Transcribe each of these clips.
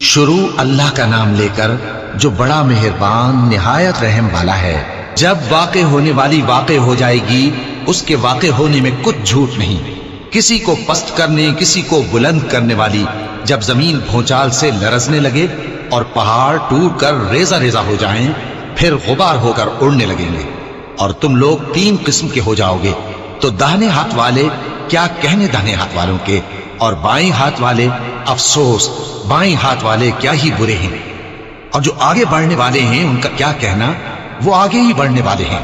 شروع اللہ کا نام لے کر جو بڑا مہربان نہایت رحم والا ہے۔ جب واقع ہونے والی واقع ہو جائے گی، اس کے واقع ہونے میں کچھ جھوٹ نہیں، کسی کو پست کرنے کسی کو بلند کرنے والی۔ جب زمین بھونچال سے لرزنے لگے اور پہاڑ ٹوٹ کر ریزہ ریزہ ہو جائیں، پھر غبار ہو کر اڑنے لگیں گے، اور تم لوگ تین قسم کے ہو جاؤ گے۔ تو داہنے ہاتھ والے کیا کہنے داہنے ہاتھ والوں کے، اور بائیں ہاتھ والے افسوس بائیں ہاتھ والے کیا ہی برے ہیں، اور جو آگے بڑھنے والے ہیں ان کا کیا کہنا، وہ آگے ہی بڑھنے والے ہیں،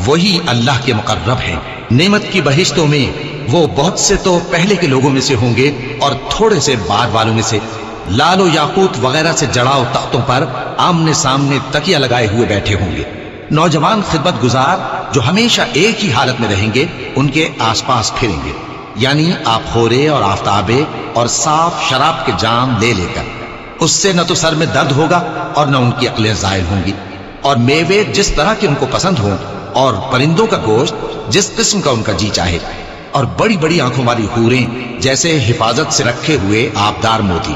وہی اللہ کے مقرب ہیں۔ نعمت کی بہشتوں میں وہ بہت سے تو پہلے کے لوگوں میں سے ہوں گے اور تھوڑے سے بعد والوں میں سے، لال و یاقوت وغیرہ سے جڑاؤ تختوں پر آمنے سامنے تکیہ لگائے ہوئے بیٹھے ہوں گے۔ نوجوان خدمت گزار جو ہمیشہ ایک ہی حالت میں رہیں گے ان کے آس پاس پھریں گے، یعنی آپ خورے اور آفتابے اور صاف شراب کے جام لے لے کر۔ اس سے نہ تو سر میں درد ہوگا اور نہ ان کی عقلیں زائل ہوں گی، اور میوے جس طرح کے ان کو پسند ہوں، اور پرندوں کا گوشت جس قسم کا ان کا جی چاہے، اور بڑی بڑی آنکھوں والی حوریں جیسے حفاظت سے رکھے ہوئے آبدار موتی۔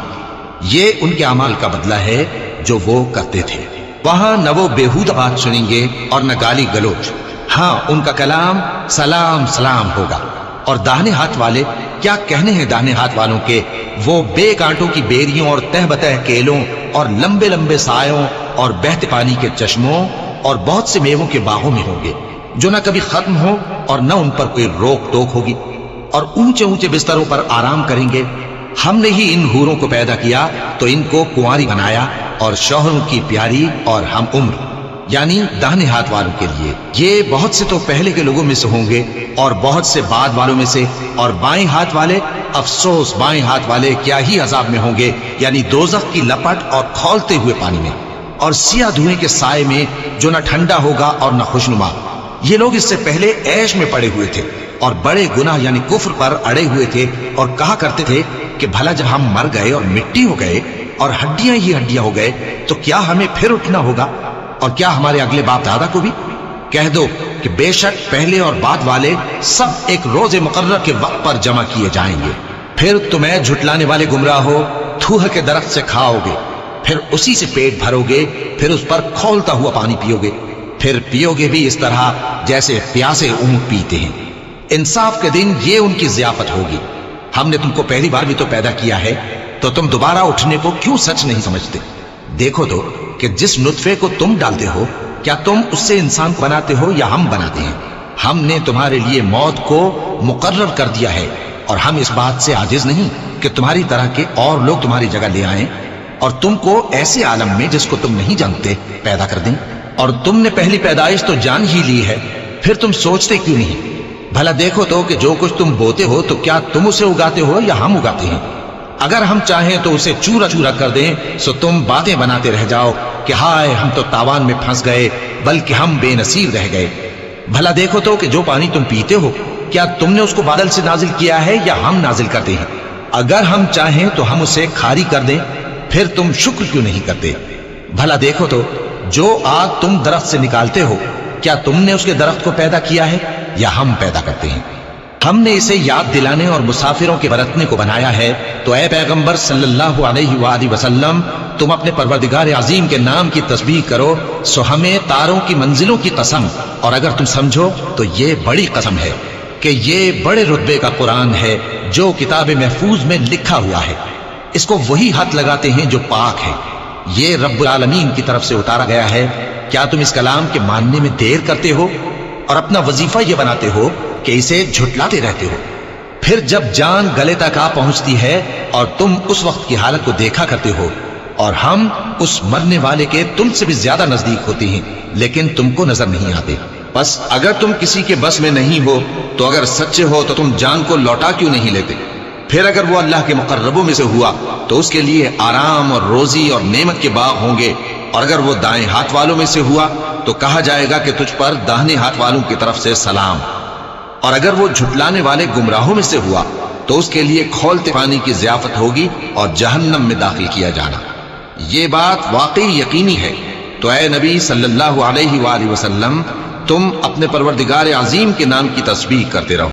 یہ ان کے اعمال کا بدلہ ہے جو وہ کرتے تھے۔ وہاں نہ وہ بےہودہ بات سنیں گے اور نہ گالی گلوچ، ہاں ان کا کلام سلام سلام ہوگا۔ اور داہنے ہاتھ والے کیا کہنے ہیں داہنے ہاتھ والوں کے، وہ بے کانٹوں کی بیریوں اور تہ بتہ کیلوں اور لمبے لمبے سایوں اور بہتے پانی کے چشموں اور بہت سے میووں کے باغوں میں ہوں گے، جو نہ کبھی ختم ہو اور نہ ان پر کوئی روک ٹوک ہوگی، اور اونچے اونچے بستروں پر آرام کریں گے۔ ہم نے ہی ان حوروں کو پیدا کیا تو ان کو کنواری بنایا، اور شوہروں کی پیاری اور ہم عمر، یعنی داہنے ہاتھ والوں کے لیے۔ یہ بہت سے تو پہلے کے لوگوں میں سے ہوں گے اور بہت سے بعد والوں میں سے، اور بائیں ہاتھ والے افسوس بائیں ہاتھ والے کیا ہی عذاب میں ہوں گے، یعنی دوزخ کی لپٹ اور کھولتے ہوئے پانی میں، اور سیاہ دھوئیں کے سائے میں جو نہ ٹھنڈا ہوگا اور نہ خوشنما۔ یہ لوگ اس سے پہلے عیش میں پڑے ہوئے تھے اور بڑے گناہ یعنی کفر پر اڑے ہوئے تھے، اور کہا کرتے تھے کہ بھلا جب ہم مر گئے اور مٹی ہو گئے اور ہڈیاں ہی ہڈیاں ہو گئے تو کیا ہمیں پھر اٹھنا ہوگا، اور کیا ہمارے اگلے باپ دادا کو بھی؟ کہہ دو کہ بے شک پہلے اور بعد والے سب ایک روز مقرر کے وقت پر جمع کیے جائیں گے۔ پھر تمہیں جھٹلانے والے گمراہ ہو، تھوہ کے درخت سے کھاؤ گے، پھر اسی سے پیٹ بھرو گے، پھر اس پر کھولتا ہوا پانی پیو گے، پھر پیو گے بھی اس طرح جیسے پیاسے اونٹ پیتے ہیں۔ انصاف کے دن یہ ان کی ضیافت ہوگی۔ ہم نے تم کو پہلی بار بھی تو پیدا کیا ہے، تو تم دوبارہ اٹھنے کو کیوں سچ نہیں سمجھتے؟ دیکھو تو کہ جس نطفے کو تم ڈالتے ہو، کیا تم اس سے انسان بناتے ہو یا ہم بناتے ہیں؟ ہم نے تمہارے لیے موت کو مقرر کر دیا ہے، اور ہم اس بات سے عاجز نہیں کہ تمہاری طرح کے اور لوگ تمہاری جگہ لے آئیں اور تم کو ایسے عالم میں جس کو تم نہیں جانتے پیدا کر دیں۔ اور تم نے پہلی پیدائش تو جان ہی لی ہے، پھر تم سوچتے کیوں نہیں؟ بھلا دیکھو تو کہ جو کچھ تم بوتے ہو تو کیا تم اسے اگاتے ہو یا ہم اگاتے ہیں؟ اگر ہم چاہیں تو اسے چورا چورا کر دیں، سو تم باتیں بناتے رہ جاؤ کہ ہائے ہم تو تاوان میں پھنس گئے، بلکہ ہم بے نصیب رہ گئے۔ بھلا دیکھو تو کہ جو پانی تم پیتے ہو، کیا تم نے اس کو بادل سے نازل کیا ہے یا ہم نازل کرتے ہیں؟ اگر ہم چاہیں تو ہم اسے کھاری کر دیں، پھر تم شکر کیوں نہیں کرتے؟ بھلا دیکھو تو جو آگ تم درخت سے نکالتے ہو، کیا تم نے اس کے درخت کو پیدا کیا ہے یا ہم پیدا کرتے ہیں؟ ہم نے اسے یاد دلانے اور مسافروں کے برتنے کو بنایا ہے، تو اے پیغمبر صلی اللہ علیہ وآلہ وسلم، تم اپنے پروردگار عظیم کے نام کی تسبیح کرو، سو ہمیں تاروں کی منزلوں کی قسم، اور اگر تم سمجھو تو یہ بڑی قسم ہے کہ یہ بڑے رتبے کا قرآن ہے جو کتاب محفوظ میں لکھا ہوا ہے۔ اس کو وہی ہاتھ لگاتے ہیں جو پاک ہے، یہ رب العالمین کی طرف سے اتارا گیا ہے۔ کیا تم اس کلام کے ماننے میں دیر کرتے ہو اور اپنا وظیفہ یہ بناتے ہو کہ اسے جھٹلاتے رہتے ہو؟ پھر جب جان گلے تک آ پہنچتی ہے اور تم اس وقت کی حالت کو دیکھا کرتے ہو، اور ہم اس مرنے والے کے تم سے بھی زیادہ نزدیک ہوتے ہیں، لیکن تم کو نظر نہیں آتے۔ بس اگر تم کسی کے بس میں نہیں ہو تو اگر سچے ہو تو تم جان کو لوٹا کیوں نہیں لیتے؟ پھر اگر وہ اللہ کے مقربوں میں سے ہوا تو اس کے لیے آرام اور روزی اور نعمت کے باغ ہوں گے، اور اگر وہ دائیں ہاتھ والوں میں سے ہوا تو کہا جائے گا کہ تجھ پر داہنے ہاتھ والوں کی طرف سے سلام، اور اگر وہ جھٹلانے والے گمراہوں میں سے ہوا تو اس کے لیے کھولتے پانی کی ضیافت ہوگی اور جہنم میں داخل کیا جانا۔ یہ بات واقعی یقینی ہے، تو اے نبی صلی اللہ علیہ وآلہ وسلم، تم اپنے پروردگار عظیم کے نام کی تسبیح کرتے رہو۔